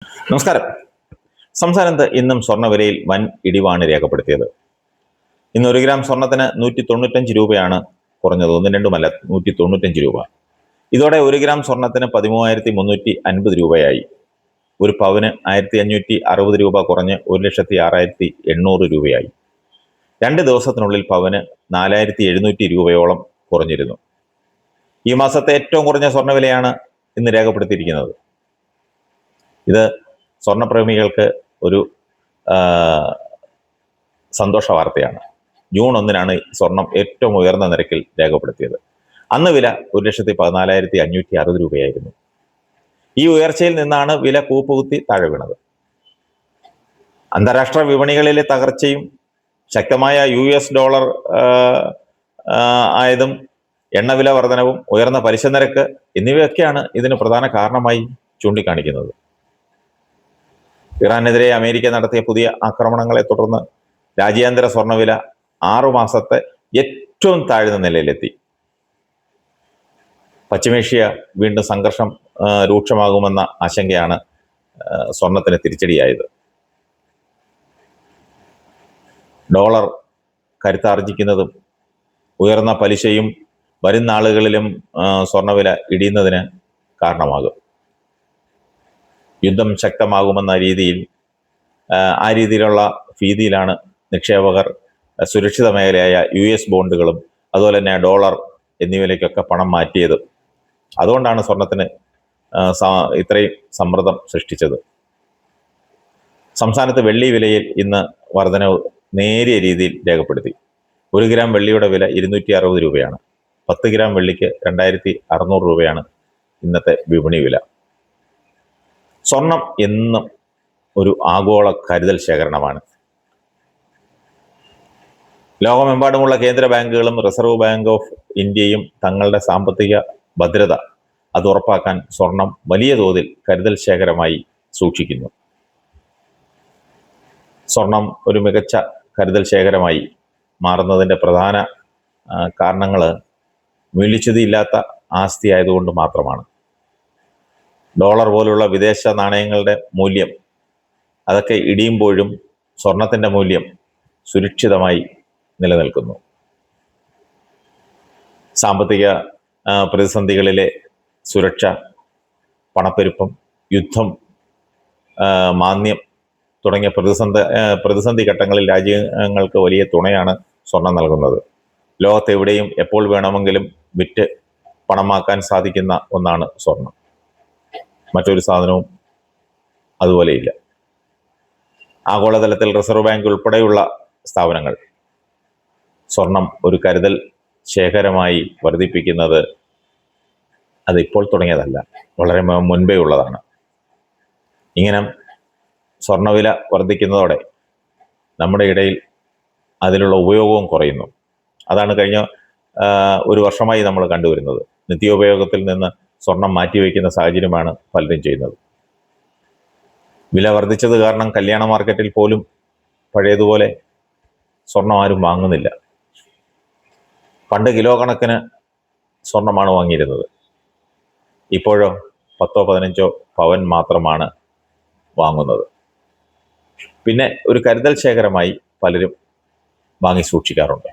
നമസ്കാരം. സംസ്ഥാനത്ത് ഇന്നും സ്വർണ്ണവിലയിൽ വൻ ഇടിവാണ് രേഖപ്പെടുത്തിയത്. ഇന്ന് 1 ഗ്രാം സ്വർണത്തിന് 195 രൂപയാണ് കുറഞ്ഞത്. ഒന്നും രണ്ടുമല്ല, 195 രൂപ. ഇതോടെ 1 ഗ്രാം സ്വർണത്തിന് 13,350 രൂപയായി. ഒരു പവന് 1,560 രൂപ കുറഞ്ഞ് 1,06,800 രൂപയായി. 2 ദിവസത്തിനുള്ളിൽ പവന് 4,700 രൂപയോളം കുറഞ്ഞിരുന്നു. ഈ മാസത്തെ ഏറ്റവും കുറഞ്ഞ സ്വർണ്ണവിലയാണ് ഇന്ന് രേഖപ്പെടുത്തിയിരിക്കുന്നത്. ഇത് സ്വർണ്ണപ്രേമികൾക്ക് ഒരു സന്തോഷ വാർത്തയാണ്. ജൂൺ 1-നാണ് സ്വർണം ഏറ്റവും ഉയർന്ന നിരക്കിൽ രേഖപ്പെടുത്തിയത്. അന്ന് വില 1,14,560 രൂപയായിരുന്നു. ഈ ഉയർച്ചയിൽ നിന്നാണ് വില കൂപ്പുകുത്തി താഴെ വീണത്. അന്താരാഷ്ട്ര വിപണികളിലെ തകർച്ചയും ശക്തമായ US ഡോളർ ആയതും എണ്ണവില വർധനവും ഉയർന്ന പലിശ നിരക്ക് എന്നിവയൊക്കെയാണ് ഇതിന് പ്രധാന കാരണമായി ചൂണ്ടിക്കാണിക്കുന്നത്. ഇറാനെതിരെ അമേരിക്ക നടത്തിയ പുതിയ ആക്രമണങ്ങളെ തുടർന്ന് രാജ്യാന്തര സ്വർണ്ണവില 6 മാസത്തെ ഏറ്റവും താഴ്ന്ന നിലയിലെത്തി. പശ്ചിമേഷ്യ വീണ്ടും സംഘർഷം രൂക്ഷമാകുമെന്ന ആശങ്കയാണ് സ്വർണത്തിന് തിരിച്ചടിയായത്. ഡോളർ കരുത്താർജിക്കുന്നതും ഉയർന്ന പലിശയും വരും നാളുകളിലും സ്വർണ്ണവില ഇടിയുന്നതിന് കാരണമാകും. യുദ്ധം ശക്തമാകുമെന്ന ആ രീതിയിലുള്ള ഭീതിയിലാണ് നിക്ഷേപകർ സുരക്ഷിത മേഖലയായ US ബോണ്ടുകളും അതുപോലെ തന്നെ ഡോളർ എന്നിവയിലേക്കൊക്കെ പണം മാറ്റിയത്. അതുകൊണ്ടാണ് സ്വർണത്തിന് ഇത്രയും സമ്മർദ്ദം സൃഷ്ടിച്ചത്. സംസ്ഥാനത്ത് വെള്ളി വിലയിൽ ഇന്ന് വർധനവ് നേരിയ രീതിയിൽ രേഖപ്പെടുത്തി. 1 ഗ്രാം വെള്ളിയുടെ വില 260 രൂപയാണ്. 10 ഗ്രാം വെള്ളിക്ക് 2,600 രൂപയാണ് ഇന്നത്തെ വിപണി വില. സ്വർണം എന്നും ഒരു ആഗോള കരുതൽ ശേഖരണമാണ്. ലോകമെമ്പാടുമുള്ള കേന്ദ്ര ബാങ്കുകളും റിസർവ് ബാങ്ക് ഓഫ് ഇന്ത്യയും തങ്ങളുടെ സാമ്പത്തിക ഭദ്രത അത് ഉറപ്പാക്കാൻ സ്വർണം വലിയ തോതിൽ കരുതൽ ശേഖരമായി സൂക്ഷിക്കുന്നു. സ്വർണം ഒരു മികച്ച കരുതൽ ശേഖരമായി മാറുന്നതിൻ്റെ പ്രധാന കാരണങ്ങൾ മൂല്യച്യുതിയില്ലാത്ത ആസ്തി ആയതുകൊണ്ട് മാത്രമാണ്. ഡോളർ പോലുള്ള വിദേശ നാണയങ്ങളുടെ മൂല്യം അതൊക്കെ ഇടിയുമ്പോഴും സ്വർണത്തിൻ്റെ മൂല്യം സുരക്ഷിതമായി നിലനിൽക്കുന്നു. സാമ്പത്തിക പ്രതിസന്ധികളിലെ സുരക്ഷ, പണപ്പെരുപ്പം, യുദ്ധം, മാന്ദ്യം തുടങ്ങിയ പ്രതിസന്ധി ഘട്ടങ്ങളിൽ രാജ്യങ്ങൾക്ക് വലിയ തുണയാണ് സ്വർണം നൽകുന്നത്. ലോകത്തെവിടെയും എപ്പോൾ വേണമെങ്കിലും വിറ്റ് പണമാക്കാൻ സാധിക്കുന്ന ഒന്നാണ് സ്വർണം. മറ്റൊരു സാധനവും അതുപോലെയില്ല. ആഗോളതലത്തിൽ റിസർവ് ബാങ്ക് ഉൾപ്പെടെയുള്ള സ്ഥാപനങ്ങൾ സ്വർണം ഒരു കരുതൽ ശേഖരമായി വർദ്ധിപ്പിക്കുന്നത് അതിപ്പോൾ തുടങ്ങിയതല്ല, വളരെ മുൻപേ ഉള്ളതാണ്. ഇങ്ങനെ സ്വർണ്ണവില വർദ്ധിക്കുന്നതോടെ നമ്മുടെ ഇടയിൽ അതിലുള്ള ഉപയോഗവും കുറയുന്നു. അതാണ് കഴിഞ്ഞ 1 വർഷമായി നമ്മൾ കണ്ടുവരുന്നത്. നിത്യോപയോഗത്തിൽ നിന്ന് സ്വർണം മാറ്റിവെക്കുന്ന സാഹചര്യമാണ് പലരും ചെയ്യുന്നത്. വില വർദ്ധിച്ചത് കാരണം കല്യാണ മാർക്കറ്റിൽ പോലും പഴയതുപോലെ സ്വർണം ആരും വാങ്ങുന്നില്ല. പണ്ട് കിലോ കണക്കിന് സ്വർണമാണ് വാങ്ങിയിരുന്നത്. ഇപ്പോഴോ 10-15 പവൻ മാത്രമാണ് വാങ്ങുന്നത്. പിന്നെ ഒരു കരുതൽ ശേഖരമായി പലരും വാങ്ങി സൂക്ഷിക്കാറുണ്ട്.